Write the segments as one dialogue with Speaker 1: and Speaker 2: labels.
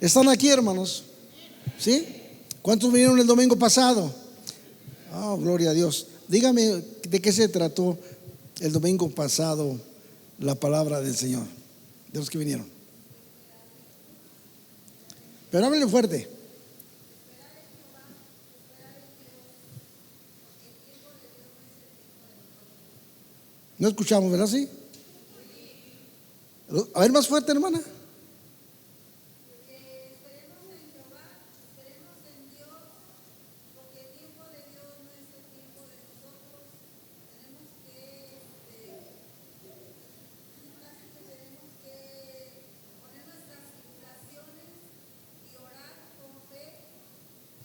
Speaker 1: ¿Están aquí, hermanos? ¿Sí? ¿Cuántos vinieron el domingo pasado? Oh, gloria a Dios. Dígame de qué se trató el domingo pasado la palabra del Señor, de los que vinieron. Pero háblenle fuerte. No escuchamos, ¿verdad? ¿Sí? A ver, más fuerte, hermana.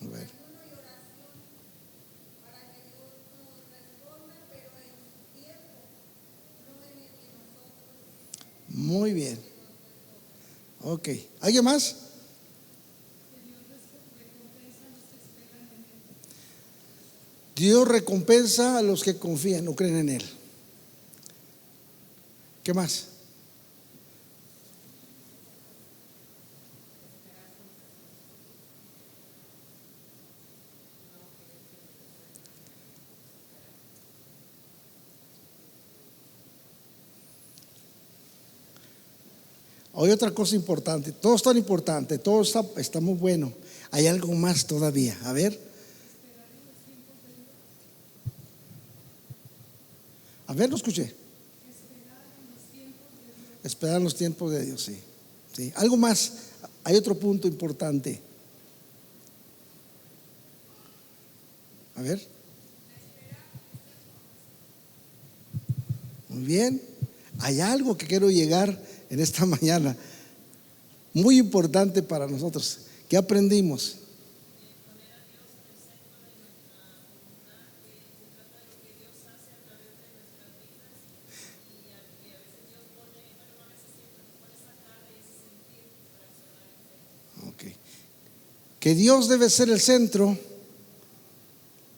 Speaker 1: A ver. Muy bien. Ok. ¿Alguien más? Dios recompensa a los que confían o creen en Él. ¿Qué más? Hay otra cosa importante. Todo es tan importante, todo está muy bueno. Hay algo más todavía. A ver. A ver, lo escuché. Esperar los tiempos de Dios, sí. Sí. Algo más. Hay otro punto importante. A ver. Muy bien. Hay algo que quiero llegar en esta mañana, muy importante para nosotros. ¿Qué aprendimos? Okay. Que Dios debe ser el centro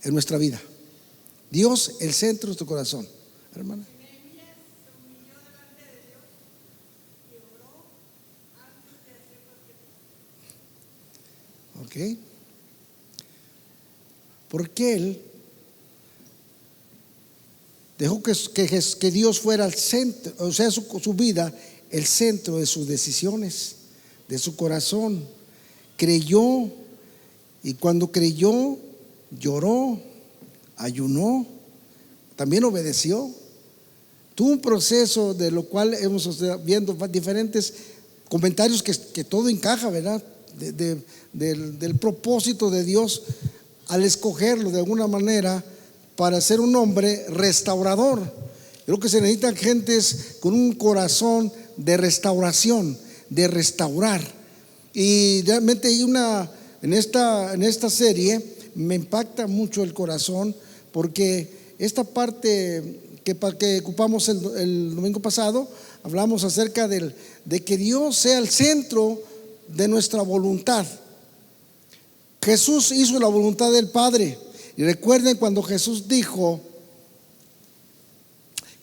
Speaker 1: en nuestra vida. Dios, el centro de tu corazón, hermana. Ok. Porque Él dejó que Dios fuera el centro, o sea, su vida, el centro de sus decisiones, de su corazón. Creyó, y cuando creyó, lloró, ayunó, también obedeció. Tuvo un proceso de lo cual hemos viendo diferentes comentarios que todo encaja, ¿verdad? Del propósito de Dios al escogerlo de alguna manera para ser un hombre restaurador. Creo que se necesitan gentes con un corazón de restauración, de restaurar. Y realmente hay en esta serie me impacta mucho el corazón, porque esta parte que ocupamos el domingo pasado, hablamos acerca de que Dios sea el centro de nuestra voluntad. Jesús hizo la voluntad del Padre. Y recuerden cuando Jesús dijo,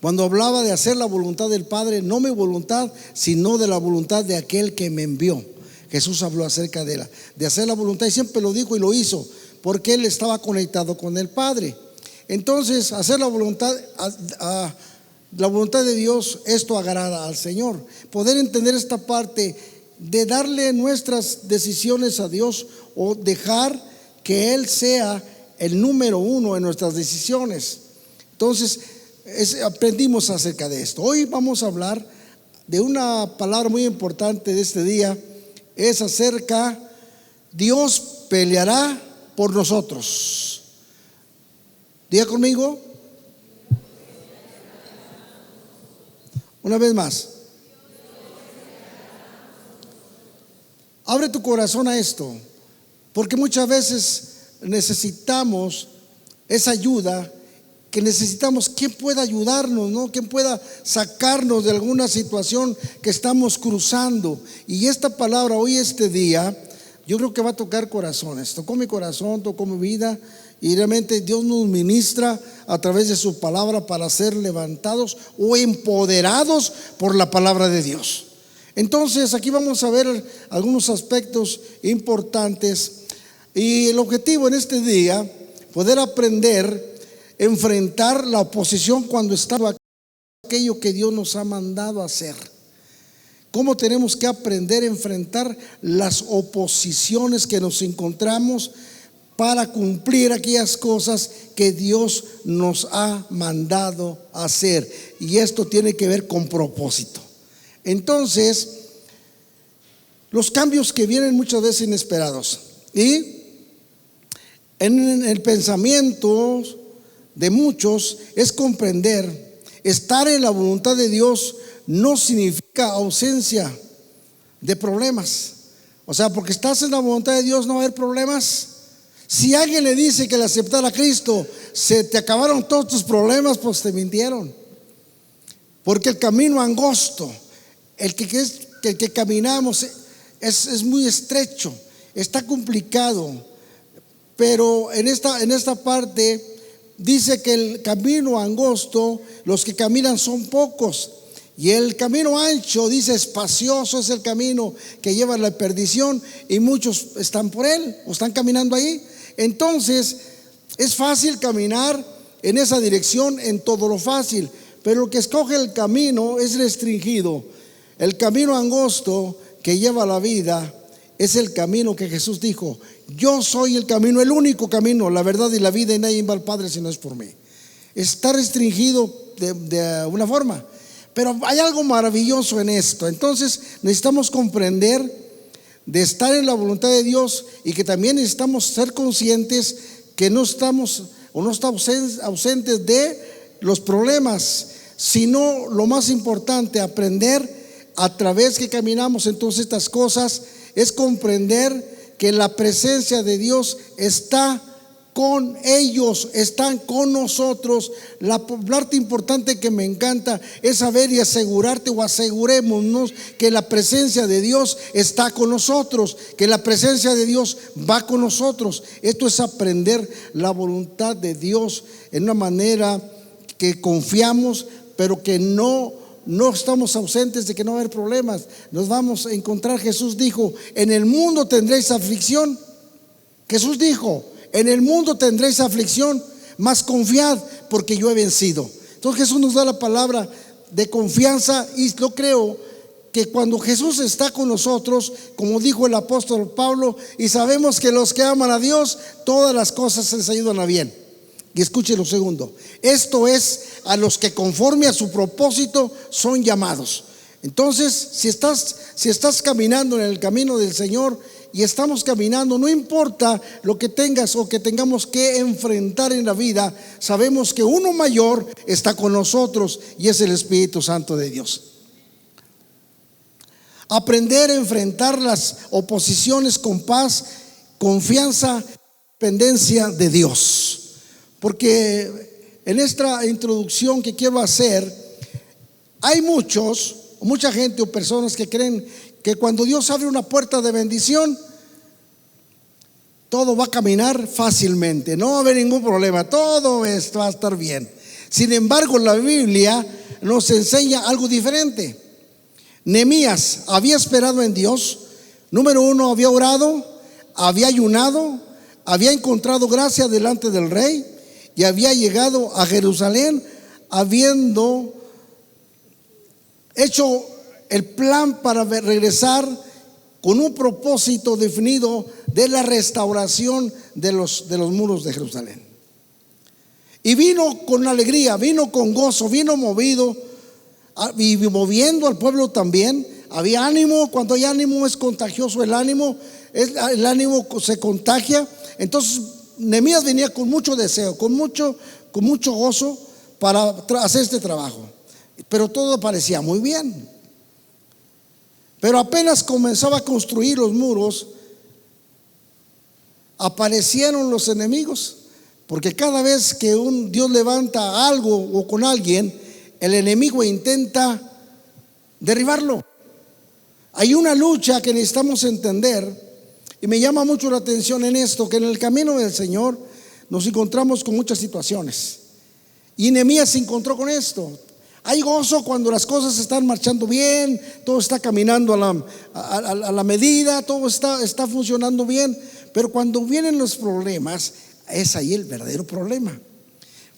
Speaker 1: cuando hablaba de hacer la voluntad del Padre, no mi voluntad, sino de la voluntad de aquel que me envió. Jesús habló acerca de hacer la voluntad, y siempre lo dijo y lo hizo, porque Él estaba conectado con el Padre. Entonces, hacer la voluntad de Dios, esto agrada al Señor. Poder entender esta parte de darle nuestras decisiones a Dios, o dejar que Él sea el número uno en nuestras decisiones. Entonces, aprendimos acerca de esto. Hoy vamos a hablar de una palabra muy importante de este día. Es acerca, Dios peleará por nosotros. Diga conmigo. Una vez más. Abre tu corazón a esto, porque muchas veces necesitamos esa ayuda, que necesitamos quien pueda ayudarnos, ¿no? Quien pueda sacarnos de alguna situación que estamos cruzando. Y esta palabra hoy, este día, yo creo que va a tocar corazones. Tocó mi corazón, tocó mi vida, y realmente Dios nos ministra a través de su palabra para ser levantados o empoderados por la palabra de Dios. Entonces aquí vamos a ver algunos aspectos importantes y el objetivo en este día, poder aprender, enfrentar la oposición cuando estaba aquello que Dios nos ha mandado a hacer. ¿Cómo tenemos que aprender a enfrentar las oposiciones que nos encontramos para cumplir aquellas cosas que Dios nos ha mandado a hacer? Y esto tiene que ver con propósito. Entonces, los cambios que vienen muchas veces inesperados, y en el pensamiento de muchos es comprender, estar en la voluntad de Dios no significa ausencia de problemas. O sea, porque estás en la voluntad de Dios no va a haber problemas. Si alguien le dice que al aceptar a Cristo se te acabaron todos tus problemas, pues te mintieron. Porque el camino angosto, el que caminamos es muy estrecho, está complicado. Pero en esta parte dice que el camino angosto, los que caminan son pocos. Y el camino ancho, dice, espacioso es el camino que lleva a la perdición, y muchos están por él o están caminando ahí. Entonces es fácil caminar en esa dirección, en todo lo fácil, pero el que escoge el camino es restringido. El camino angosto que lleva a la vida es el camino que Jesús dijo: yo soy el camino, el único camino, la verdad y la vida, y nadie va al Padre si no es por mí. Está restringido de una forma, pero hay algo maravilloso en esto. Entonces necesitamos comprender de estar en la voluntad de Dios, y que también necesitamos ser conscientes que no estamos ausentes de los problemas, sino lo más importante, aprender a través que caminamos en todas estas cosas, es comprender que la presencia de Dios está con ellos, están con nosotros. La parte importante que me encanta es saber y asegurarte, o asegurémonos, que la presencia de Dios está con nosotros, que la presencia de Dios va con nosotros. Esto es aprender la voluntad de Dios en una manera que confiamos, pero que no estamos ausentes de que no va a haber problemas. Nos vamos a encontrar. Jesús dijo: en el mundo tendréis aflicción. Jesús dijo: en el mundo tendréis aflicción, mas confiad, porque yo he vencido. Entonces Jesús nos da la palabra de confianza, y yo creo que cuando Jesús está con nosotros, como dijo el apóstol Pablo, y sabemos que los que aman a Dios, todas las cosas les ayudan a bien. Y escuche lo segundo: esto es, a los que conforme a su propósito son llamados. Entonces, si estás caminando en el camino del Señor, y estamos caminando, no importa lo que tengas o que tengamos que enfrentar en la vida, sabemos que uno mayor está con nosotros, y es el Espíritu Santo de Dios. Aprender a enfrentar las oposiciones con paz, confianza, dependencia de Dios. Porque en esta introducción que quiero hacer, hay mucha gente o personas que creen que cuando Dios abre una puerta de bendición, todo va a caminar fácilmente, no va a haber ningún problema, todo esto va a estar bien. Sin embargo, la Biblia nos enseña algo diferente. Nehemías había esperado en Dios. Número uno, había orado, había ayunado, había encontrado gracia delante del rey, y había llegado a Jerusalén habiendo hecho el plan para regresar con un propósito definido de la restauración de los muros de Jerusalén. Y vino con alegría, vino con gozo, vino movido y moviendo al pueblo también. Había ánimo. Cuando hay ánimo es contagioso el ánimo se contagia. Entonces Nehemías venía con mucho deseo, con mucho gozo para hacer este trabajo, pero todo parecía muy bien. Pero apenas comenzaba a construir los muros, aparecieron los enemigos, porque cada vez que Dios levanta algo o con alguien, el enemigo intenta derribarlo. Hay una lucha que necesitamos entender, y me llama mucho la atención en esto, que en el camino del Señor nos encontramos con muchas situaciones, y Nehemías se encontró con esto. Hay gozo cuando las cosas están marchando bien, todo está caminando a la medida, todo está funcionando bien. Pero cuando vienen los problemas, es ahí el verdadero problema.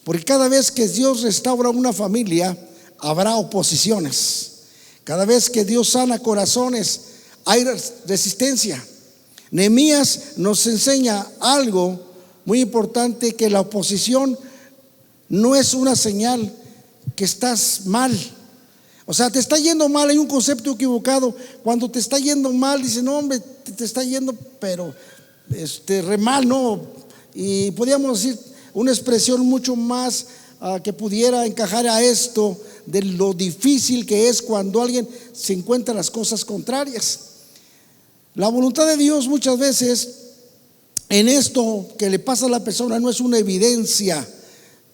Speaker 1: Porque cada vez que Dios restaura una familia, habrá oposiciones. Cada vez que Dios sana corazones, hay resistencia. Nehemías nos enseña algo muy importante, que la oposición no es una señal que estás mal. O sea, te está yendo mal. Hay un concepto equivocado. Cuando te está yendo mal, dicen, no, hombre, te está yendo pero re mal, ¿no? Y podríamos decir una expresión mucho más que pudiera encajar a esto, de lo difícil que es cuando alguien se encuentra las cosas contrarias. La voluntad de Dios muchas veces en esto que le pasa a la persona no es una evidencia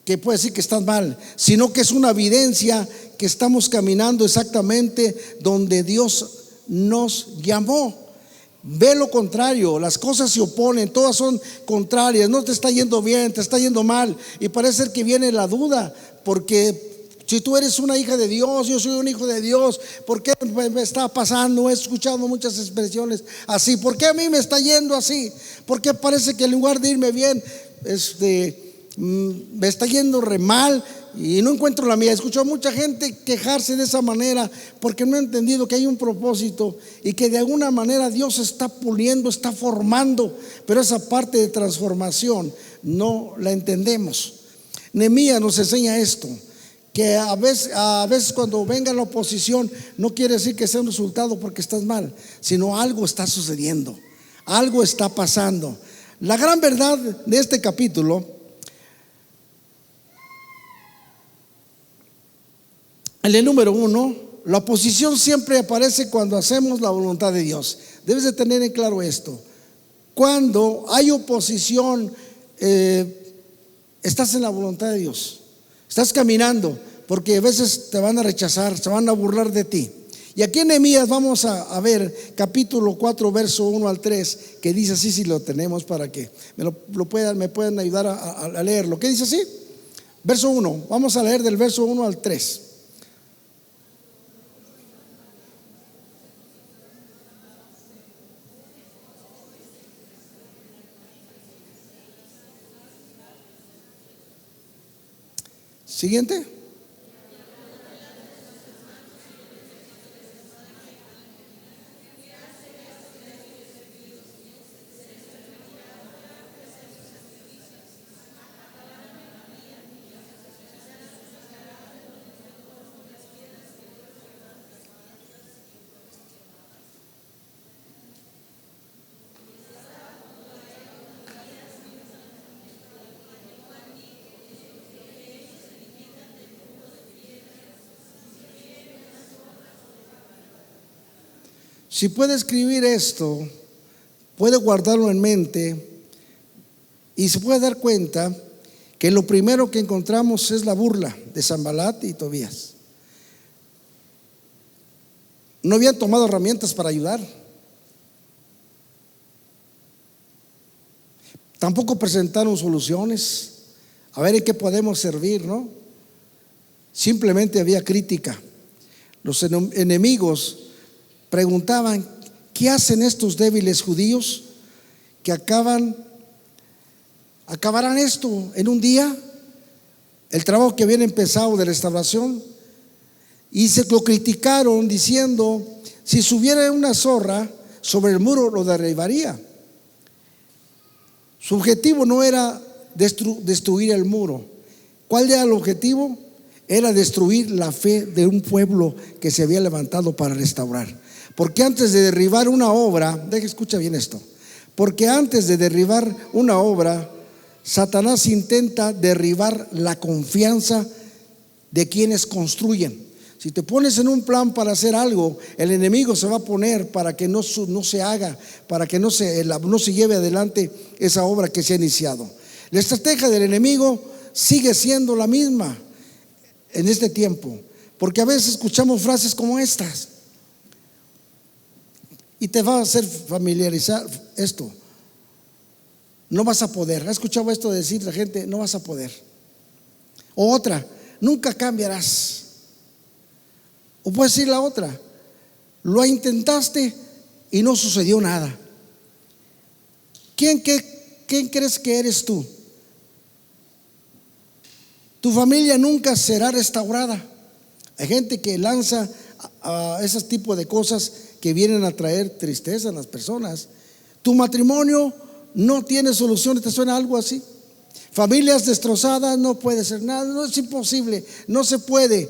Speaker 1: que puede decir que estás mal, sino que es una evidencia que estamos caminando exactamente donde Dios nos llamó. Ve lo contrario, las cosas se oponen, todas son contrarias, no te está yendo bien, te está yendo mal, y parece que viene la duda, porque si tú eres una hija de Dios, yo soy un hijo de Dios, ¿por qué me está pasando? He escuchado muchas expresiones así. ¿Por qué a mí me está yendo así? ¿Por qué parece que en lugar de irme bien, me está yendo re mal y no encuentro la mía? He escuchado a mucha gente quejarse de esa manera porque no ha entendido que hay un propósito y que de alguna manera Dios está puliendo, está formando, pero esa parte de transformación no la entendemos. Nehemías nos enseña esto, que a veces cuando venga la oposición no quiere decir que sea un resultado porque estás mal, sino algo está sucediendo, algo está pasando. La gran verdad de este capítulo, en el número 1, la oposición siempre aparece cuando hacemos la voluntad de Dios. Debes de tener en claro esto. Cuando hay oposición, estás en la voluntad de Dios. Estás caminando, porque a veces te van a rechazar, se van a burlar de ti. Y aquí en Nehemías vamos a ver capítulo 4, verso 1 al 3, que dice así, si lo tenemos para que me puedan ayudar a leerlo. ¿Qué dice así? Verso 1, vamos a leer del verso 1 al 3. Siguiente. Si puede escribir esto, puede guardarlo en mente y se puede dar cuenta que lo primero que encontramos es la burla de Sanbalat y Tobías. No habían tomado herramientas para ayudar. Tampoco presentaron soluciones. A ver en qué podemos servir, ¿no? Simplemente había crítica. Los enemigos preguntaban, ¿qué hacen estos débiles judíos que acabarán esto en un día? El trabajo que habían empezado de restauración. Y se lo criticaron diciendo, si subiera una zorra sobre el muro lo derribaría. Su objetivo no era destruir el muro. ¿Cuál era el objetivo? Era destruir la fe de un pueblo que se había levantado para restaurar. Porque antes de derribar una obra, escucha bien esto, porque antes de derribar una obra, Satanás intenta derribar la confianza de quienes construyen. Si te pones en un plan para hacer algo, el enemigo se va a poner para que no se haga, para que no se lleve adelante esa obra que se ha iniciado. La estrategia del enemigo sigue siendo la misma en este tiempo, porque a veces escuchamos frases como estas y te va a hacer familiarizar esto. No vas a poder. ¿Has escuchado esto de decir la gente? No vas a poder. O otra, nunca cambiarás. O puede decir la otra: lo intentaste y no sucedió nada. ¿Quién crees que eres tú? Tu familia nunca será restaurada. Hay gente que lanza a esos tipos de cosas que vienen a traer tristeza a las personas. Tu matrimonio no tiene solución. ¿Te suena algo así? Familias destrozadas, no puede ser nada, no, es imposible, no se puede,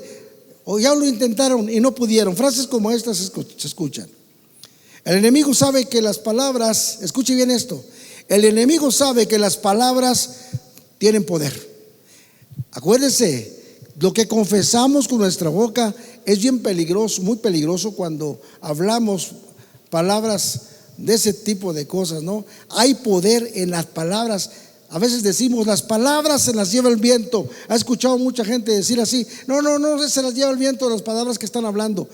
Speaker 1: o ya lo intentaron y no pudieron. Frases como estas se escuchan. El enemigo sabe que las palabras, escuche bien esto, el enemigo sabe que las palabras tienen poder. Acuérdese, lo que confesamos con nuestra boca es bien peligroso, muy peligroso cuando hablamos palabras de ese tipo de cosas, ¿no? Hay poder en las palabras. A veces decimos: las palabras se las lleva el viento. ¿Ha escuchado mucha gente decir así? No, se las lleva el viento las palabras que están hablando.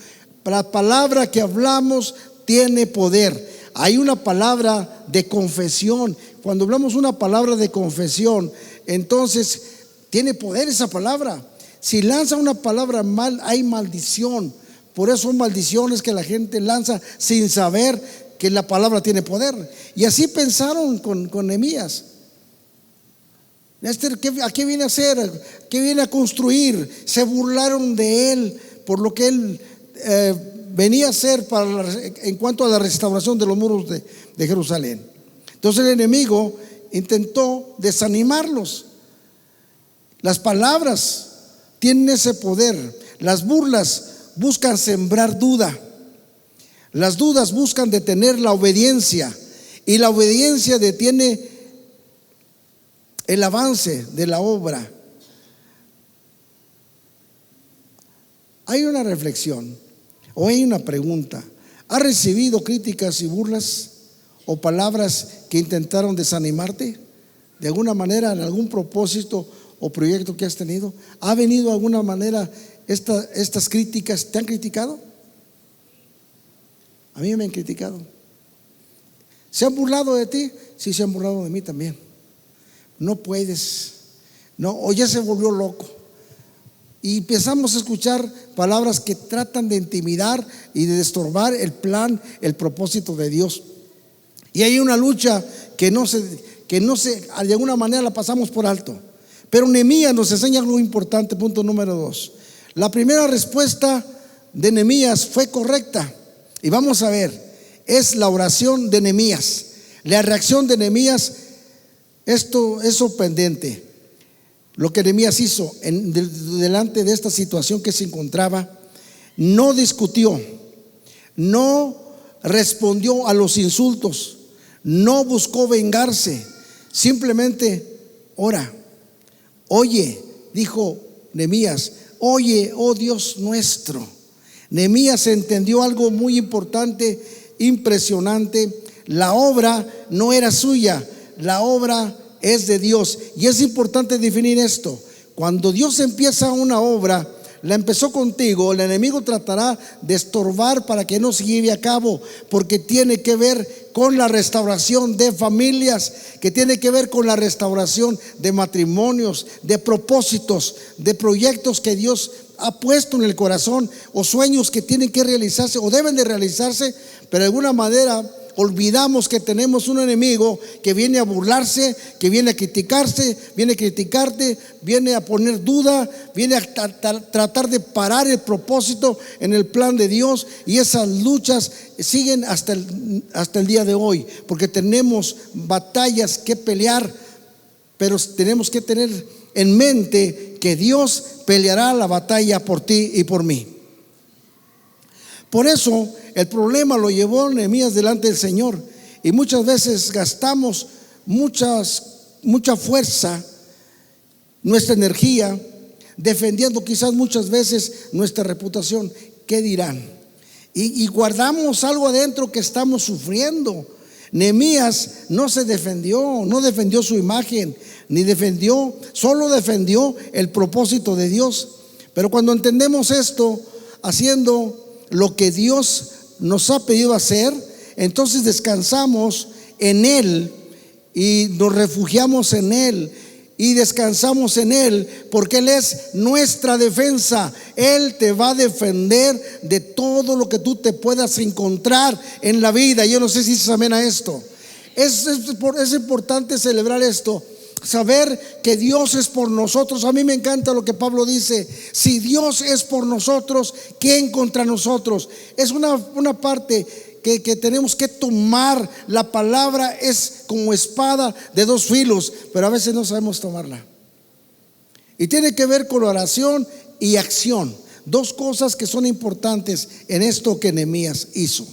Speaker 1: La palabra que hablamos tiene poder. Hay una palabra de confesión. Cuando hablamos una palabra de confesión, entonces tiene poder esa palabra. Si lanza una palabra mal, hay maldición. Por eso son maldiciones que la gente lanza sin saber que la palabra tiene poder. Y así pensaron con Nehemías. ¿A qué viene a hacer? ¿Qué viene a construir? Se burlaron de él por lo que él venía a hacer en cuanto a la restauración de los muros de Jerusalén. Entonces el enemigo intentó desanimarlos. Las palabras tienen ese poder. Las burlas buscan sembrar duda. Las dudas buscan detener la obediencia, y la obediencia detiene el avance de la obra. Hay una reflexión o hay una pregunta: ¿has recibido críticas y burlas o palabras que intentaron desanimarte de alguna manera en algún propósito o proyecto que has tenido? ¿Ha venido de alguna manera estas críticas? ¿Te han criticado? A mí me han criticado. ¿Se han burlado de ti? Sí, se han burlado de mí también. No puedes, no, o ya se volvió loco. Y empezamos a escuchar palabras que tratan de intimidar y de estorbar el plan, el propósito de Dios. Y hay una lucha que de alguna manera la pasamos por alto. Pero Nehemías nos enseña algo importante. Punto número 2. La primera respuesta de Nehemías fue correcta. Y vamos a ver, es la oración de Nehemías. La reacción de Nehemías, esto es sorprendente. Lo que Nehemías hizo delante de esta situación que se encontraba: no discutió, no respondió a los insultos, no buscó vengarse, simplemente ora. Oye, dijo Nehemías, oye, oh Dios nuestro. Nehemías entendió algo muy importante, impresionante. La obra no era suya, la obra es de Dios. Y es importante definir esto. Cuando Dios empieza una obra, la empezó contigo, el enemigo tratará de estorbar para que no se lleve a cabo, porque tiene que ver con la restauración de familias, que tiene que ver con la restauración de matrimonios, de propósitos, de proyectos que Dios ha puesto en el corazón, o sueños que tienen que realizarse o deben de realizarse. Pero de alguna manera olvidamos que tenemos un enemigo que viene a burlarse, que viene a criticarte, viene a poner duda, viene a tratar de parar el propósito en el plan de Dios. Y esas luchas siguen hasta el día de hoy, porque tenemos batallas que pelear, pero tenemos que tener en mente que Dios peleará la batalla por ti y por mí. Por eso el problema lo llevó Nehemías delante del Señor. Y muchas veces gastamos mucha fuerza, nuestra energía, defendiendo quizás muchas veces nuestra reputación. ¿Qué dirán? Y guardamos algo adentro que estamos sufriendo. Nehemías no se defendió, no defendió su imagen, solo defendió el propósito de Dios. Pero cuando entendemos esto, haciendo lo que Dios nos ha pedido hacer, entonces descansamos en Él y nos refugiamos en Él y descansamos en Él, porque Él es nuestra defensa. Él te va a defender de todo lo que tú te puedas encontrar en la vida. Yo no sé si se amén a esto. Es importante celebrar esto, saber que Dios es por nosotros. A mí me encanta lo que Pablo dice: si Dios es por nosotros, ¿quién contra nosotros? Es una parte que tenemos que tomar. La palabra es como espada de dos filos, pero a veces no sabemos tomarla. Y tiene que ver con oración y acción, dos cosas que son importantes en esto que Nehemías hizo.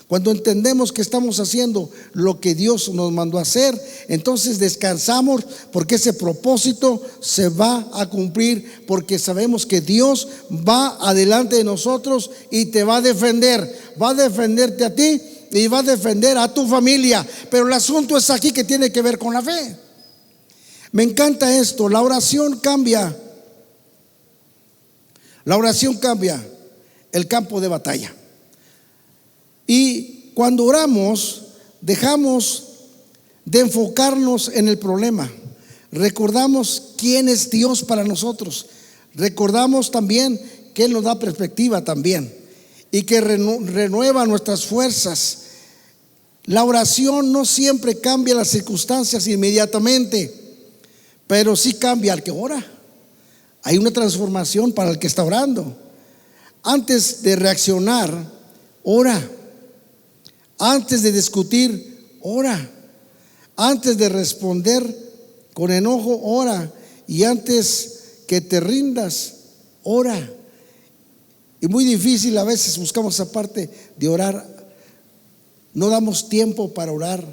Speaker 1: Cuando entendemos que estamos haciendo lo que Dios nos mandó a hacer, entonces descansamos, porque ese propósito se va a cumplir, porque sabemos que Dios va adelante de nosotros y te va a defender. Va a defenderte a ti y va a defender a tu familia. Pero el asunto es aquí, que tiene que ver con la fe. Me encanta esto. La oración cambia. La oración cambia el campo de batalla. Y cuando oramos, dejamos de enfocarnos en el problema. Recordamos quién es Dios para nosotros. Recordamos también que Él nos da perspectiva también, y que renueva nuestras fuerzas. La oración no siempre cambia las circunstancias inmediatamente, pero sí cambia al que ora. Hay una transformación para el que está orando. Antes de reaccionar, ora. Antes de discutir, ora. Antes de responder con enojo, ora. Y antes que te rindas, ora. Y muy difícil a veces buscamos esa parte de orar. No damos tiempo para orar.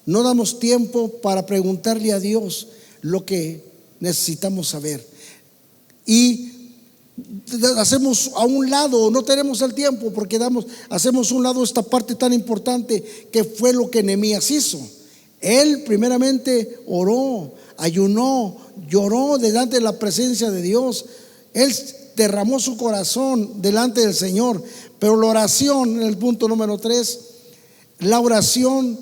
Speaker 1: No damos tiempo para preguntarle a Dios lo que necesitamos saber. Y hacemos a un lado, no tenemos el tiempo, porque hacemos a un lado esta parte tan importante, que fue lo que Nehemías hizo. Él primeramente oró, ayunó, lloró delante de la presencia de Dios. Él derramó su corazón delante del Señor. Pero la oración, en el punto número 3, la oración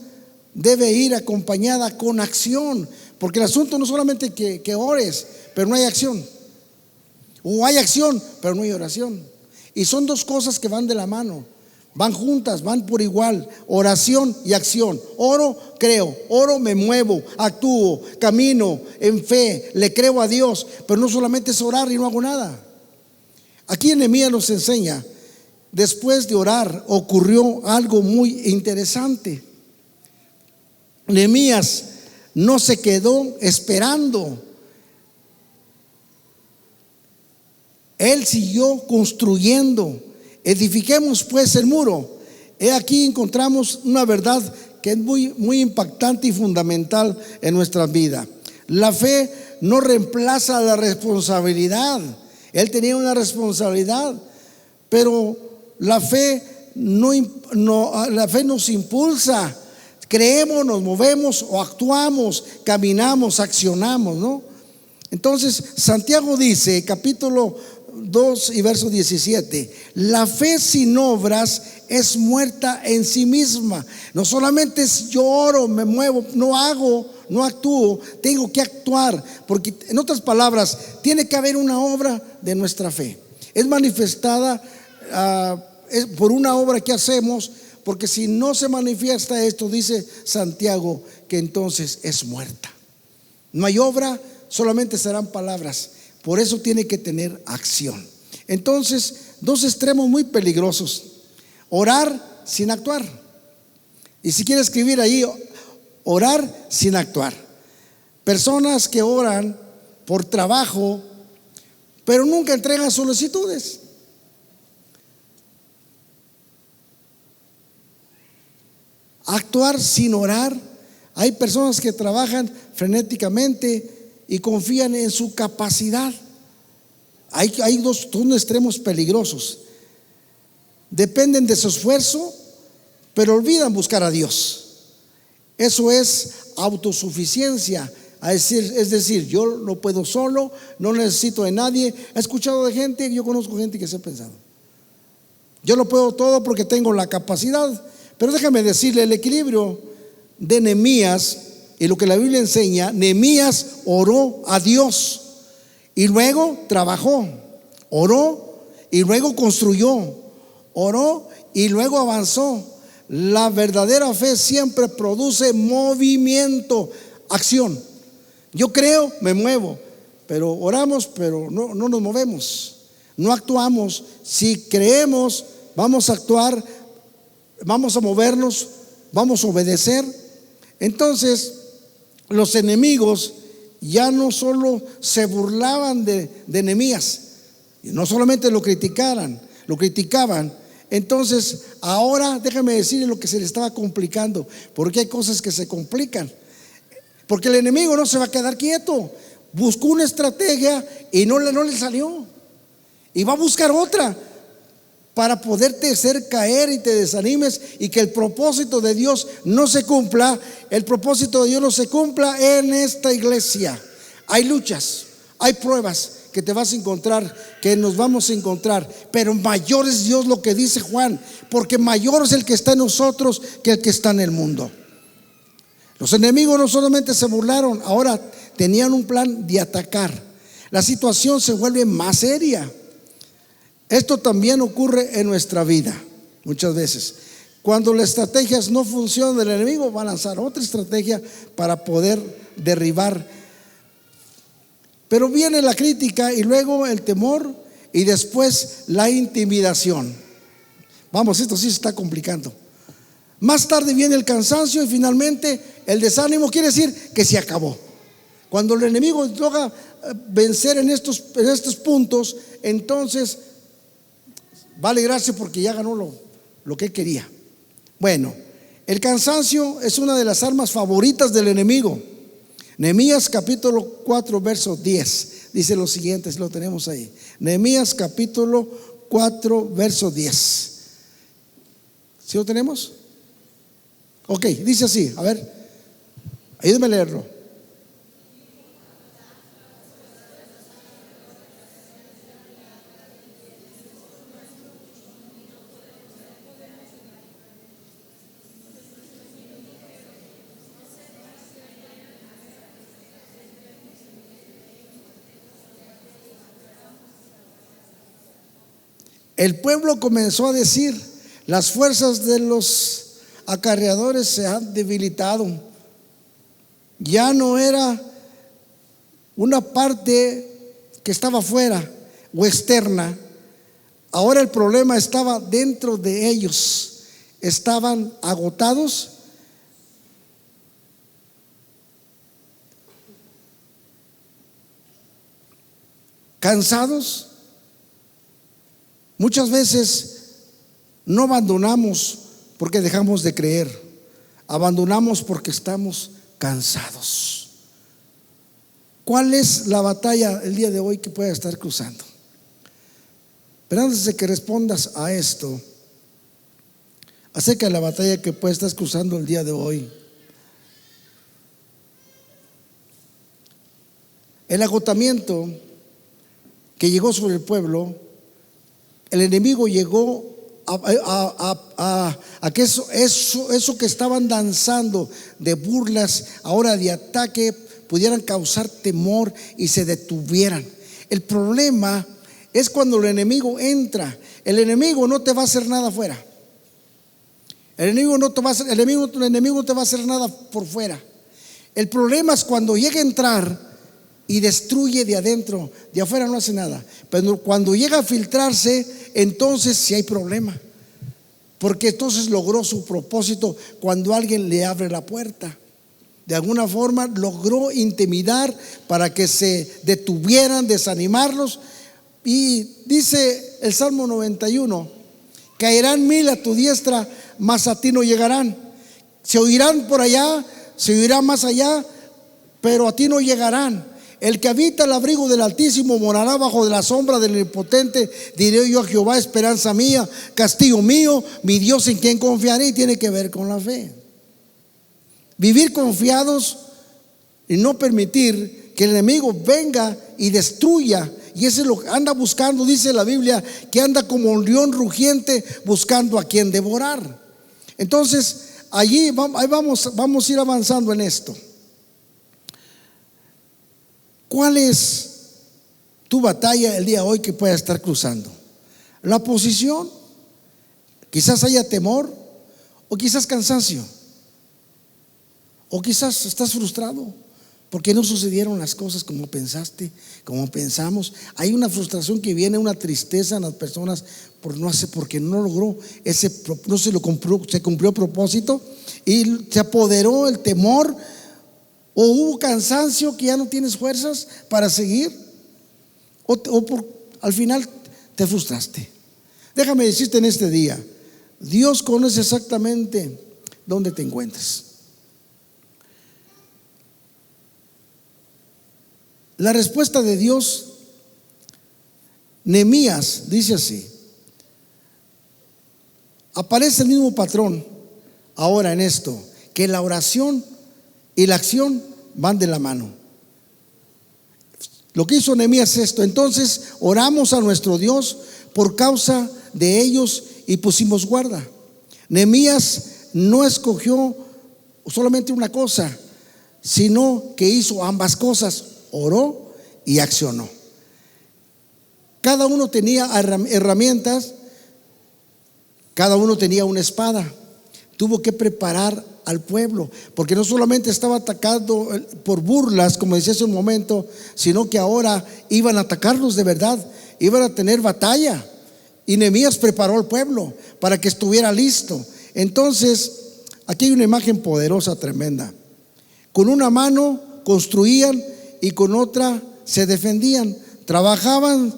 Speaker 1: debe ir acompañada con acción, porque el asunto no solamente que ores, pero no hay acción. O hay acción, pero no hay oración. Y son dos cosas que van de la mano, van juntas, van por igual: oración y acción. Oro, creo; oro, me muevo, actúo, camino en fe, le creo a Dios. Pero no solamente es orar y no hago nada. Aquí Nehemías nos enseña: después de orar ocurrió algo muy interesante. Nehemías no se quedó esperando. Él siguió construyendo. Edifiquemos pues el muro. Aquí encontramos una verdad que es muy, muy impactante y fundamental en nuestra vida. La fe no reemplaza la responsabilidad. Él tenía una responsabilidad, pero la fe la fe nos impulsa. Creemos, nos movemos o actuamos, caminamos, accionamos, ¿no? Entonces Santiago dice, capítulo 2 y verso 17: la fe sin obras es muerta en sí misma. No solamente es yo oro, me muevo, no hago, no actúo, tengo que actuar. Porque en otras palabras, tiene que haber una obra de nuestra fe. Es manifestada por una obra que hacemos, porque si no se manifiesta esto, dice Santiago, que entonces es muerta. No hay obra, solamente serán palabras. Por eso tiene que tener acción. Entonces, dos extremos muy peligrosos: orar sin actuar. Y si quiere escribir ahí, orar sin actuar. Personas que oran por trabajo, pero nunca entregan solicitudes. Actuar sin orar. Hay personas que trabajan frenéticamente y confían en su son dos extremos peligrosos. Dependen de su esfuerzo, pero olvidan buscar a Dios. Eso es autosuficiencia. Es decir, yo lo puedo solo, no necesito de nadie. He escuchado de gente, yo conozco gente que se ha pensado: yo lo puedo todo porque tengo la capacidad. Pero déjame decirle, el equilibrio de Nehemías y lo que la Biblia enseña, Nehemías oró a Dios y luego trabajó, oró y luego construyó, oró y luego avanzó. La verdadera fe siempre produce movimiento, acción. Yo creo, me muevo, pero oramos, pero no nos movemos, no actuamos. Si creemos, vamos a actuar, vamos a movernos, vamos a obedecer. Entonces los enemigos ya no solo se burlaban de Nehemías, y no solamente lo criticaban. Entonces ahora déjame decirle lo que se le estaba complicando, porque hay cosas que se complican, porque el enemigo no se va a quedar quieto. Buscó una estrategia y no le salió, y va a buscar otra para poderte hacer caer y te desanimes y que el propósito de Dios no se cumpla. El propósito de Dios no se cumpla en esta iglesia. Hay luchas, hay pruebas que te vas a encontrar, que nos vamos a encontrar, pero mayor es Dios, lo que dice Juan, porque mayor es el que está en nosotros que el que está en el mundo. Los enemigos no solamente se burlaron, ahora tenían un plan de atacar. La situación se vuelve más seria. Esto también ocurre en nuestra vida muchas veces. Cuando las estrategias no funcionan, el enemigo va a lanzar otra estrategia para poder derribar. Pero viene la crítica y luego el temor y después la intimidación. Vamos, esto sí se está complicando. Más tarde viene el cansancio y finalmente el desánimo. Quiere decir que se acabó. Cuando el enemigo logra vencer en estos puntos, entonces vale, gracias, porque ya ganó lo que quería. Bueno, el cansancio es una de las armas favoritas del enemigo. Nehemías capítulo 4 verso 10 dice lo siguiente, si lo tenemos ahí. Nehemías capítulo 4 verso 10. ¿Sí lo tenemos? Ok, dice así, a ver, ayúdame a leerlo. El pueblo comenzó a decir: las fuerzas de los acarreadores se han debilitado. Ya no era una parte que estaba afuera o externa. Ahora el problema estaba dentro de ellos. Estaban agotados, cansados. Muchas veces no abandonamos porque dejamos de creer, abandonamos porque estamos cansados. ¿Cuál es la batalla el día de hoy que pueda estar cruzando? Pero antes de que respondas a esto, acerca de la batalla que puedes estar cruzando el día de hoy, el agotamiento que llegó sobre el pueblo, el enemigo llegó a que eso que estaban danzando de burlas, ahora de ataque, pudieran causar temor y se detuvieran. El problema es cuando el enemigo entra. El enemigo no te va a hacer nada afuera. El enemigo no te va a hacer nada por fuera. El problema es cuando llega a entrar y destruye de adentro. De afuera no hace nada, pero cuando llega a filtrarse, entonces sí hay problema, porque entonces logró su propósito. Cuando alguien le abre la puerta, de alguna forma logró intimidar para que se detuvieran, desanimarlos. Y dice el Salmo 91: caerán 1000 a tu diestra, mas a ti no llegarán. Se oirán por allá, se oirá más allá, pero a ti no llegarán. El que habita el abrigo del Altísimo morará bajo de la sombra del Omnipotente. Diré yo a Jehová: esperanza mía, castillo mío, mi Dios en quien confiaré. Y tiene que ver con la fe. Vivir confiados y no permitir que el enemigo venga y destruya. Y eso es lo que anda buscando. Dice la Biblia que anda como un león rugiente buscando a quien devorar. Entonces allí vamos a ir avanzando en esto. ¿Cuál es tu batalla el día de hoy que pueda estar cruzando? La oposición, quizás haya temor, o quizás cansancio, o quizás estás frustrado porque no sucedieron las cosas como pensaste, como pensamos. Hay una frustración que viene, una tristeza en las personas porque no logró no se cumplió el propósito, y se apoderó el temor, o hubo cansancio que ya no tienes fuerzas para seguir, al final te frustraste. Déjame decirte en este día, Dios conoce exactamente dónde te encuentras. La respuesta de Dios, Nehemías dice así. Aparece el mismo patrón ahora en esto, que la oración y la acción van de la mano. Lo que hizo Nehemías es esto: entonces oramos a nuestro Dios por causa de ellos y pusimos guarda. Nehemías no escogió solamente una cosa, sino que hizo ambas cosas: oró y accionó. Cada uno tenía herramientas, cada uno tenía una espada. Tuvo que preparar al pueblo, porque no solamente estaba atacando por burlas, como decía hace un momento, sino que ahora iban a atacarlos de verdad, iban a tener batalla. Y Nehemías preparó al pueblo para que estuviera listo. Entonces, aquí hay una imagen poderosa, tremenda. Con una mano construían y con otra se defendían. Trabajaban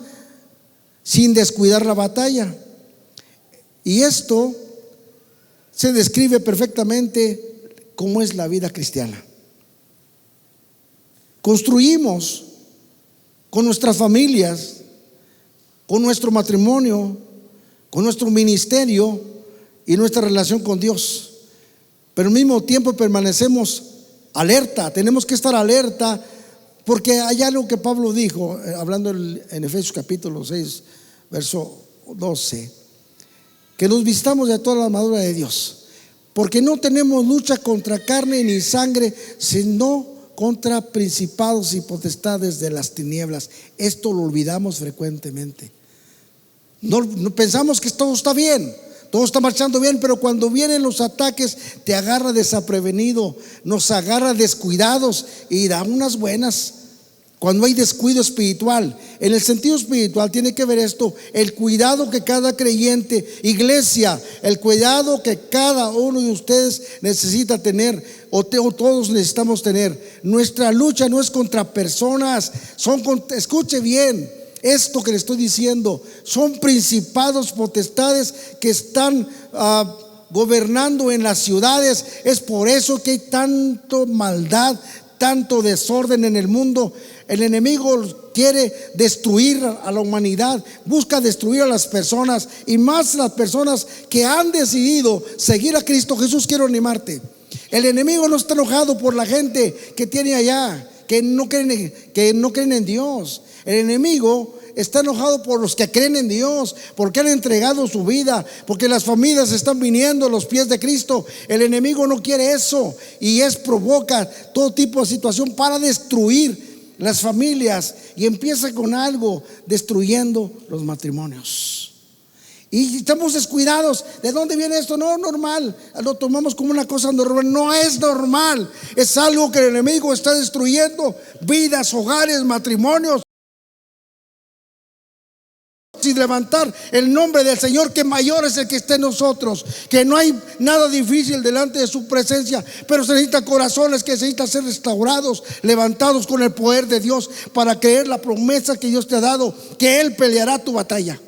Speaker 1: sin descuidar la batalla. Y esto se describe perfectamente cómo es la vida cristiana. Construimos con nuestras familias, con nuestro matrimonio, con nuestro ministerio y nuestra relación con Dios, pero al mismo tiempo permanecemos alerta. Tenemos que estar alerta, porque hay algo que Pablo dijo, hablando en Efesios capítulo 6 verso 12, que nos vistamos de toda la armadura de Dios, porque no tenemos lucha contra carne ni sangre, sino contra principados y potestades de las tinieblas. Esto lo olvidamos frecuentemente. No pensamos que todo está bien, todo está marchando bien, pero cuando vienen los ataques te agarra desprevenido, nos agarra descuidados y da unas buenas. Cuando hay descuido espiritual, en el sentido espiritual tiene que ver esto: el cuidado que cada creyente, iglesia, el cuidado que cada uno de ustedes necesita tener, o todos necesitamos tener. Nuestra lucha no es contra personas, escuche bien esto que le estoy diciendo, son principados, potestades que están gobernando en las ciudades. Es por eso que hay tanto maldad, tanto desorden en el mundo. El enemigo quiere destruir a la humanidad, busca destruir a las personas, y más las personas que han decidido seguir a Cristo Jesús. Quiero animarte: el enemigo no está enojado por la gente que tiene allá, que no creen en Dios. El enemigo está enojado por los que creen en Dios, porque han entregado su vida, porque las familias están viniendo a los pies de Cristo. El enemigo no quiere eso, y provoca todo tipo de situación para destruir las familias, y empieza con algo, destruyendo los matrimonios. Y estamos descuidados. ¿De dónde viene esto? No, normal. Lo tomamos como una cosa normal. No es normal. Es algo que el enemigo está destruyendo vidas, hogares, matrimonios. Y levantar el nombre del Señor, que mayor es el que está en nosotros, que no hay nada difícil delante de su presencia, pero se necesitan corazones que necesitan ser restaurados, levantados con el poder de Dios, para creer la promesa que Dios te ha dado, que Él peleará tu batalla.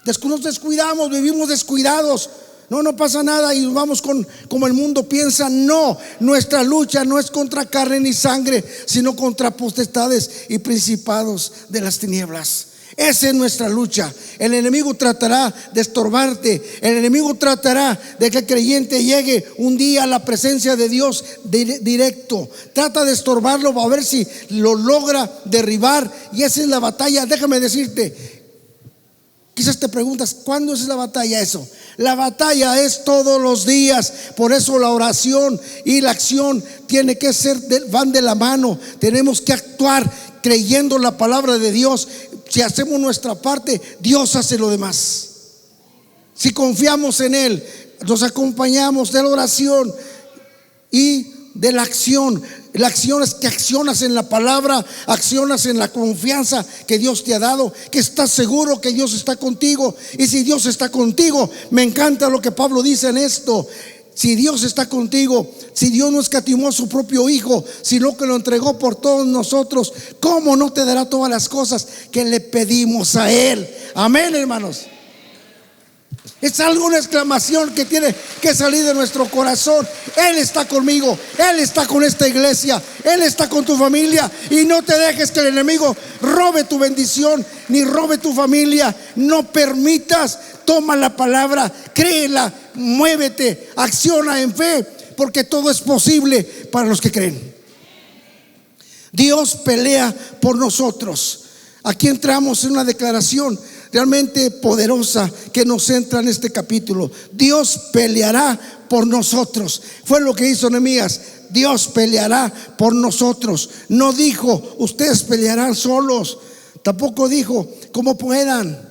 Speaker 1: Nos descuidamos, vivimos descuidados. No pasa nada, y vamos como el mundo piensa. No, nuestra lucha no es contra carne ni sangre, sino contra potestades y principados de las tinieblas. Esa es nuestra lucha. El enemigo tratará de estorbarte. El enemigo tratará de que el creyente llegue un día a la presencia de Dios directo. Trata de estorbarlo para ver si lo logra derribar, y esa es la batalla. Déjame decirte, quizás te preguntas: ¿cuándo es la batalla? Eso, La batalla es todos los días. Por eso la oración y la acción tiene que ser, van de la mano. Tenemos que actuar creyendo la palabra de Dios. Si hacemos nuestra parte, Dios hace lo demás. Si confiamos en Él, nos acompañamos de la oración y de la acción. La acción es que accionas en la palabra, accionas en la confianza que Dios te ha dado, que estás seguro que Dios está contigo. Y si Dios está contigo, me encanta lo que Pablo dice en esto: si Dios está contigo, si Dios no escatimó a su propio Hijo, sino que lo entregó por todos nosotros, ¿cómo no te dará todas las cosas que le pedimos a Él? Amén, hermanos. Es algo, una exclamación que tiene que salir de nuestro corazón. Él está conmigo, Él está con esta iglesia, Él está con tu familia. Y no te dejes que el enemigo robe tu bendición, ni robe tu familia. No permitas. Toma la palabra, créela, muévete, acciona en fe, porque todo es posible para los que creen. Dios pelea por nosotros. Aquí entramos en una declaración realmente poderosa que nos centra en este capítulo. Dios peleará por nosotros. Fue lo que hizo Nehemías. Dios peleará por nosotros. No dijo, ustedes pelearán solos. Tampoco dijo, como puedan.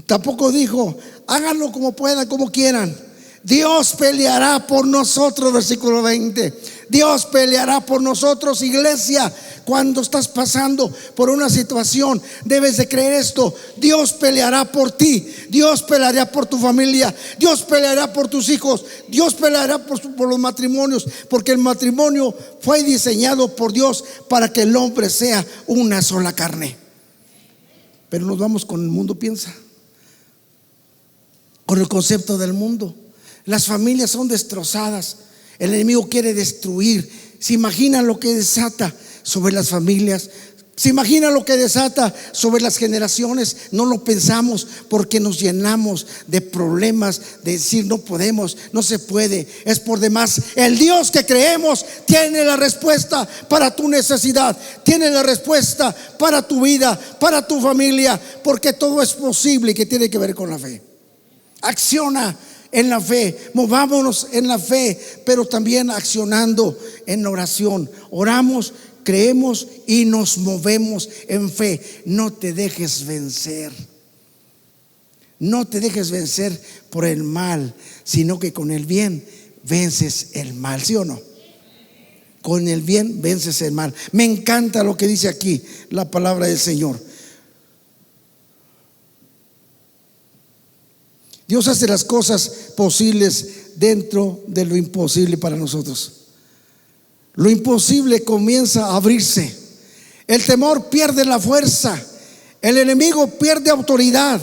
Speaker 1: Tampoco dijo, háganlo como puedan, como quieran. Dios peleará por nosotros, versículo 20. Dios peleará por nosotros, iglesia. Cuando estás pasando por una situación, debes de creer esto: Dios peleará por ti, Dios peleará por tu familia, Dios peleará por tus hijos, Dios peleará por los matrimonios, porque el matrimonio fue diseñado por Dios para que el hombre sea una sola carne. Pero nos vamos con el mundo, piensa, con el concepto del mundo. Las familias son destrozadas. El enemigo quiere destruir. ¿Se imagina lo que desata sobre las familias? ¿Se imagina lo que desata sobre las generaciones? No lo pensamos porque nos llenamos de problemas, de decir no podemos, no se puede, es por demás. El Dios que creemos tiene la respuesta para tu necesidad, tiene la respuesta para tu vida, para tu familia, porque todo es posible, que tiene que ver con la fe. Acciona en la fe, movámonos en la fe, pero también accionando en oración. Oramos, creemos y nos movemos en fe. No te dejes vencer. No te dejes vencer por el mal, sino que con el bien vences el mal. ¿Sí o no? Con el bien vences el mal. Me encanta lo que dice aquí la palabra del Señor. Dios hace las cosas posibles dentro de lo imposible para nosotros. Lo imposible comienza a abrirse. El temor pierde la fuerza. El enemigo pierde autoridad.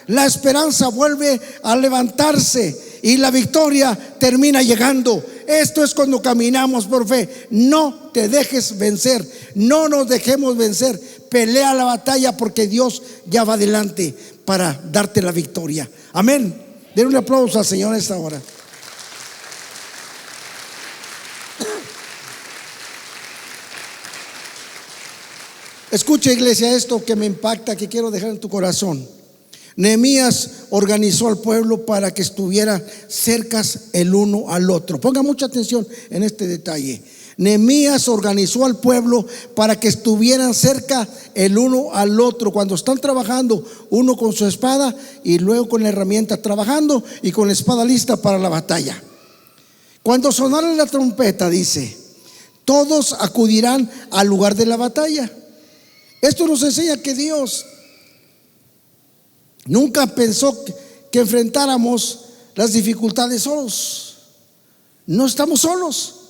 Speaker 1: La esperanza vuelve a levantarse y la victoria termina llegando. Esto es cuando caminamos por fe. No te dejes vencer. No nos dejemos vencer. Pelea la batalla, porque Dios ya va adelante para darte la victoria. Amén. Den un aplauso al Señor en esta hora. Escucha, iglesia, esto que me impacta, que quiero dejar en tu corazón. Nehemías organizó al pueblo para que estuviera cercas el uno al otro. Ponga mucha atención en este detalle. Nehemías organizó al pueblo para que estuvieran cerca el uno al otro. Cuando están trabajando, uno con su espada y luego con la herramienta trabajando y con la espada lista para la batalla. Cuando sonara la trompeta, dice, todos acudirán al lugar de la batalla. Esto nos enseña que Dios nunca pensó que enfrentáramos las dificultades solos. No estamos solos.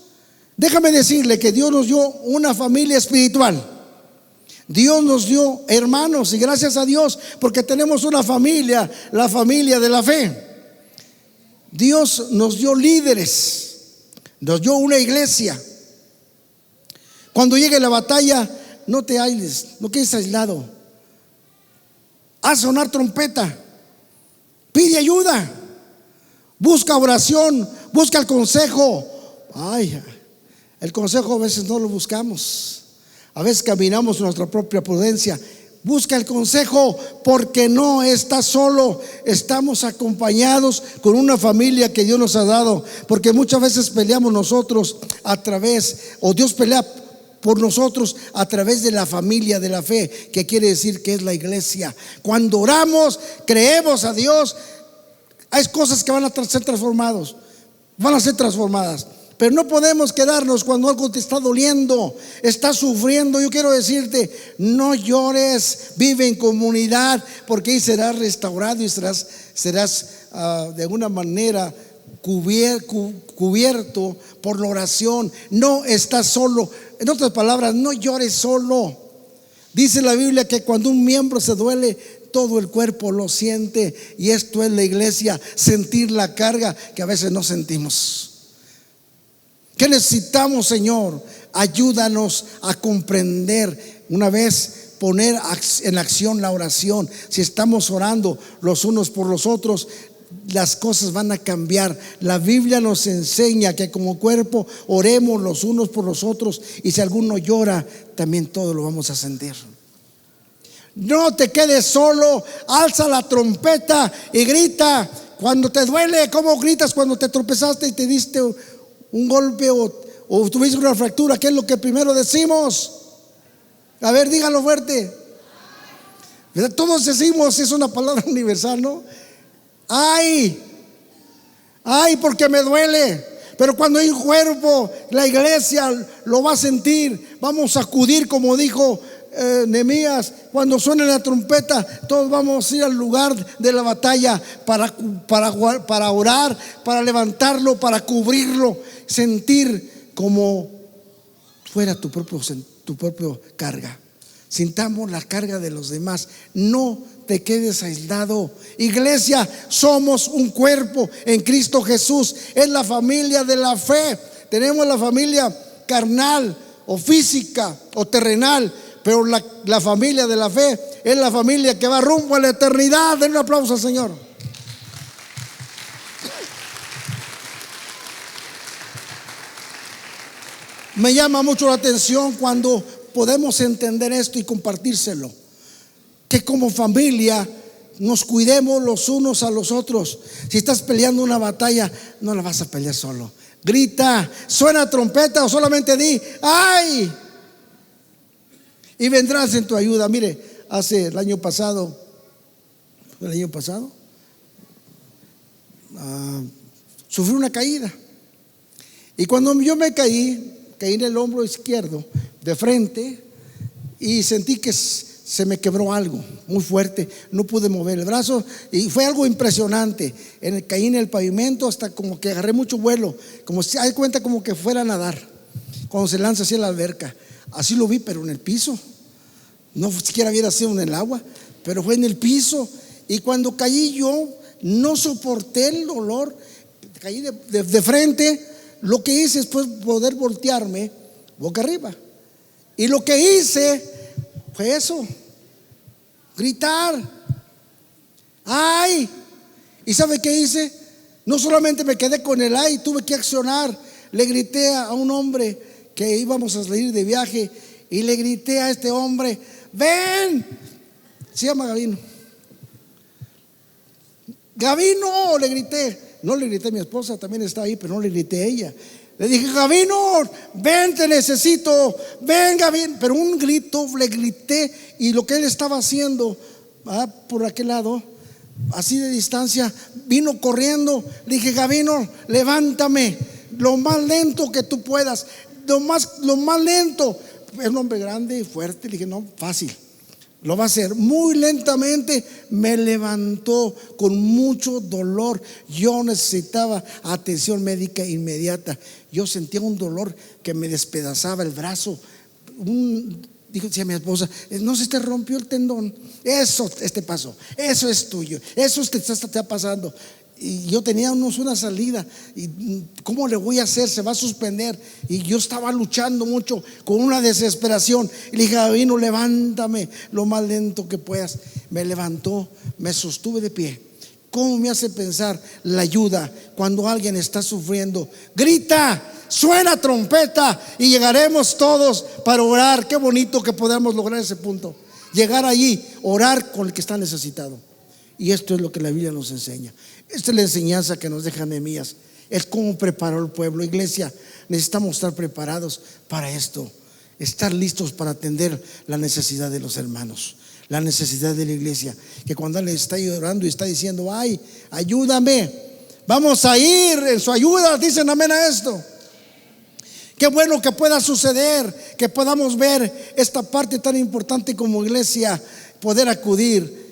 Speaker 1: Déjame decirle que Dios nos dio una familia espiritual. Dios nos dio hermanos, y gracias a Dios, porque tenemos una familia, la familia de la fe. Dios nos dio líderes, nos dio una iglesia. Cuando llegue la batalla, no te aísles, no quedes aislado. Haz sonar trompeta, pide ayuda, busca oración, busca el consejo. El consejo a veces no lo buscamos. A veces caminamos en nuestra propia prudencia. Busca el consejo porque no estás solo. Estamos acompañados con una familia que Dios nos ha dado. Porque muchas veces peleamos nosotros a través, o Dios pelea por nosotros a través de la familia de la fe, que quiere decir que es la iglesia. Cuando oramos, creemos a Dios, hay cosas que van a ser transformadas. Pero no podemos quedarnos cuando algo te está doliendo, estás sufriendo. Yo quiero decirte, no llores, vive en comunidad, porque ahí serás restaurado y serás de alguna manera cubierto por la oración. No estás solo. En otras palabras, no llores solo. Dice la Biblia que cuando un miembro se duele, todo el cuerpo lo siente. Y esto es la iglesia, sentir la carga que a veces no sentimos. ¿Qué necesitamos, Señor? Ayúdanos a comprender. Una vez poner en acción la oración. Si estamos orando los unos por los otros, las cosas van a cambiar. La Biblia nos enseña que como cuerpo oremos los unos por los otros, y si alguno llora, también todos lo vamos a sentir. No te quedes solo, alza la trompeta y grita. Cuando te duele, ¿cómo gritas cuando te tropezaste y te diste un golpe o tuviste una fractura? ¿Qué es lo que primero decimos? A ver, díganlo fuerte. Todos decimos, es una palabra universal, ¿no? Ay, porque me duele. Pero cuando hay un cuerpo, la iglesia lo va a sentir. Vamos a acudir, como dijo Nehemías, cuando suene la trompeta, todos vamos a ir al lugar de la batalla para orar, para levantarlo, para cubrirlo, sentir como fuera tu propio carga. Sintamos la carga de los demás. No te quedes aislado. Iglesia, somos un cuerpo en Cristo Jesús. Es la familia de la fe. Tenemos la familia carnal o física o terrenal, pero la familia de la fe es la familia que va rumbo a la eternidad. Den un aplauso al Señor. Me llama mucho la atención cuando podemos entender esto y compartírselo, que como familia nos cuidemos los unos a los otros. Si estás peleando una batalla, no la vas a pelear solo. Grita, suena trompeta o solamente di ¡ay! Y vendrás en tu ayuda. Mire, el año pasado sufrí una caída. Y cuando yo me caí en el hombro izquierdo de frente, y sentí que se me quebró algo muy fuerte. No pude mover el brazo y fue algo impresionante. Caí en el pavimento hasta como que agarré mucho vuelo, como si hay cuenta como que fuera a nadar cuando se lanza hacia la alberca. Así lo vi, pero en el piso. No siquiera hubiera sido en el agua, pero fue en el piso. Y cuando caí yo, no soporté el dolor. Caí de frente. Lo que hice es poder voltearme boca arriba. Y lo que hice fue eso: gritar ¡ay! ¿Y sabe qué hice? No solamente me quedé con el ¡ay!, tuve que accionar. Le grité a un hombre que íbamos a salir de viaje, y le grité a este hombre: ¡ven! Se llama Gavino. Gavino, le grité. No le grité a mi esposa, también está ahí, pero no le grité a ella. Le dije: Gavino, ven, te necesito, ven, Gavino. Pero un grito le grité, y lo que él estaba haciendo por aquel lado, así de distancia, vino corriendo. Le dije: Gavino, levántame lo más lento que tú puedas, lo más lento. Es un hombre grande y fuerte. Le dije: no, fácil, lo va a hacer. Muy lentamente me levantó con mucho dolor. Yo necesitaba atención médica inmediata. Yo sentía un dolor que me despedazaba el brazo. Decía mi esposa: no se te rompió el tendón. Eso te pasó, eso es tuyo, eso te está pasando. Y yo tenía una salida, y ¿cómo le voy a hacer? Se va a suspender. Y yo estaba luchando mucho con una desesperación. Y le dije: Gavino, levántame lo más lento que puedas. Me levantó, me sostuve de pie. ¿Cómo me hace pensar la ayuda cuando alguien está sufriendo? Grita, suena trompeta, y llegaremos todos para orar. Qué bonito que podamos lograr ese punto. llegar allí, orar con el que está necesitado. Y esto es lo que la Biblia nos enseña. Esta es la enseñanza que nos deja Nehemías. Es cómo preparó el pueblo. Iglesia, necesitamos estar preparados para esto, estar listos para atender la necesidad de los hermanos, la necesidad de la iglesia, que cuando le está llorando y está diciendo: ay, ayúdame, vamos a ir en su ayuda. Dicen amén a esto. Qué bueno que pueda suceder, que podamos ver esta parte tan importante como iglesia, poder acudir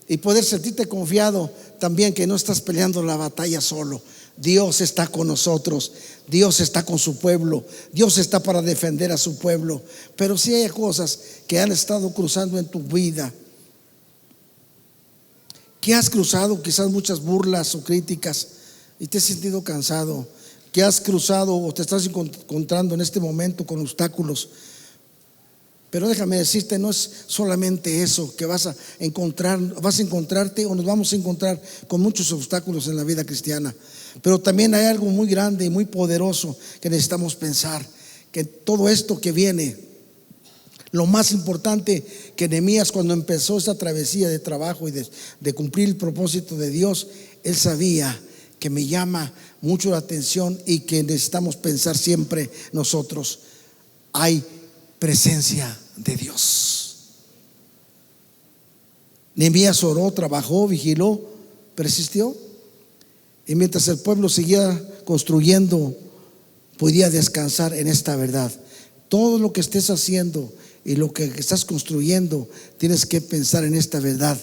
Speaker 1: y poder sentirte confiado también, que no estás peleando la batalla solo. Dios está con nosotros, Dios está con su pueblo, Dios está para defender a su pueblo. Pero si hay cosas que han estado cruzando en tu vida, que has cruzado quizás muchas burlas o críticas y te has sentido cansado, que has cruzado o te estás encontrando en este momento con obstáculos. Pero déjame decirte, no es solamente eso que vas a encontrarte o nos vamos a encontrar con muchos obstáculos en la vida cristiana. Pero también hay algo muy grande y muy poderoso que necesitamos pensar, que todo esto que viene, lo más importante, que Nehemías, cuando empezó esta travesía de trabajo y de cumplir el propósito de Dios, él sabía que me llama mucho la atención y que necesitamos pensar siempre nosotros: hay presencia de Dios. Nehemías oró, trabajó, vigiló, persistió, y mientras el pueblo seguía construyendo, podía descansar en esta verdad. Todo lo que estés haciendo y lo que estás construyendo, tienes que pensar en esta verdad: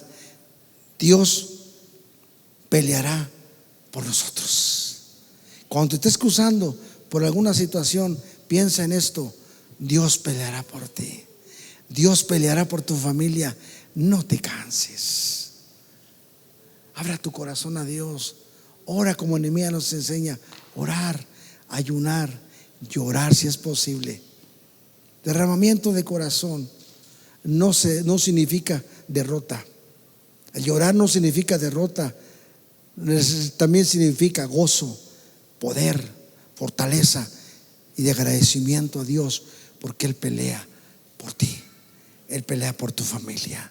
Speaker 1: Dios peleará por nosotros. Cuando te estés cruzando por alguna situación, piensa en esto: Dios peleará por ti, Dios peleará por tu familia. No te canses, abra tu corazón a Dios, ora como Nehemías nos enseña: orar, ayunar, llorar si es posible. Derramamiento de corazón no significa derrota. El llorar no significa derrota, también significa gozo, poder, fortaleza y de agradecimiento a Dios, porque Él pelea por ti, Él pelea por tu familia.